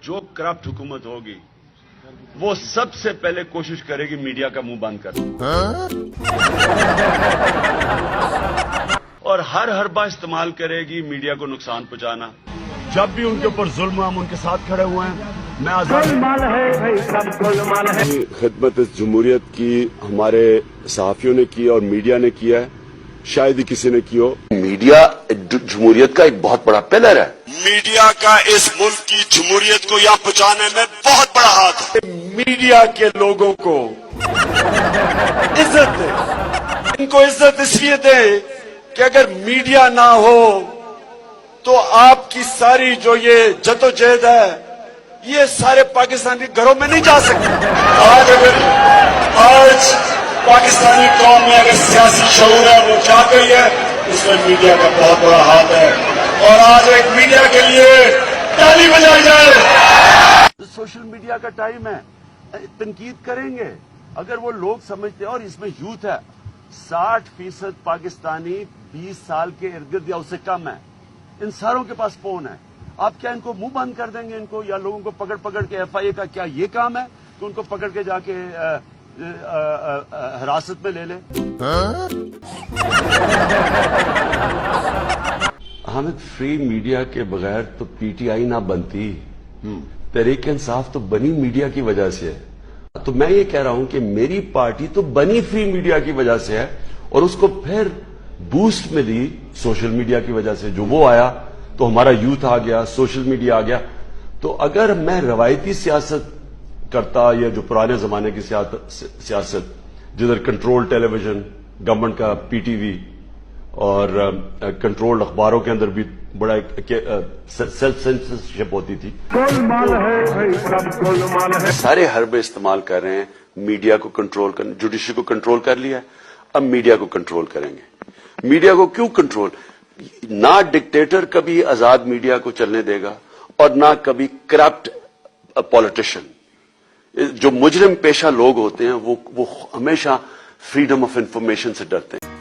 जो करप्ट हुकूमत होगी वो सबसे पहले कोशिश करेगी मीडिया का मुंह बंद करना और हर हरबा इस्तेमाल करेगी मीडिया को नुकसान पहुंचाना। जब भी उनके ऊपर जुल्म हम उनके साथ खड़े हुए हैं। मैं आजाद खिदमत जमहूरियत की हमारे सहाफियों ने की और मीडिया ने किया है, शायद ही किसी ने की हो। मीडिया जमहूरियत का एक बहुत बड़ा पिलर है। मीडिया का इस मुल्क की जमहूरियत को यहाँ पहुंचाने में बहुत बड़ा हाथ है। मीडिया के लोगों को इज्जत दे, इनको इज्जत इसलिए दे कि अगर मीडिया ना हो तो आपकी सारी जो ये जदोजहद है ये सारे पाकिस्तानी घरों में नहीं जा सकती। आज पाकिस्तानी कौम में अगर सियासी शऊर है वो जा गई है, उसमें मीडिया का बहुत बड़ा हाथ है और आज एक मीडिया के लिए ताली बजाई जाए। सोशल मीडिया का टाइम है, तनकीद करेंगे अगर वो लोग समझते हैं। और इसमें यूथ है, 60% पाकिस्तानी 20 साल के इर्द गिर्द या उससे कम है। इन सारों के पास फोन है। आप क्या इनको मुंह बंद कर देंगे इनको, या लोगों को पकड़ पकड़ के FIA का क्या ये काम है कि उनको पकड़ के जाके हिरासत में ले ले? हामिद, फ्री मीडिया के बगैर तो PTI ना बनती। तहरीक इंसाफ तो बनी मीडिया की वजह से है। तो मैं ये कह रहा हूं कि मेरी पार्टी तो बनी फ्री मीडिया की वजह से है और उसको फिर बूस्ट मिली सोशल मीडिया की वजह से। जो वो आया तो हमारा यूथ आ गया, सोशल मीडिया आ गया। तो अगर मैं रवायती सियासत करता या जो पुराने जमाने की सियासत जिधर कंट्रोल टेलीविजन, गवर्नमेंट का PTV और कंट्रोल्ड अखबारों के अंदर भी बड़ा सेल्फ सेंसरशिप होती थी। सारे हरबे इस्तेमाल कर रहे हैं मीडिया को कंट्रोल करने। जुडिशरी को कंट्रोल कर लिया है, अब मीडिया को कंट्रोल करेंगे। मीडिया को क्यों कंट्रोल? ना डिक्टेटर कभी आजाद मीडिया को चलने देगा और ना कभी करप्ट पॉलिटिशियन। जो मुजरिम पेशा लोग होते हैं वो हमेशा फ्रीडम ऑफ इंफॉर्मेशन से डरते हैं।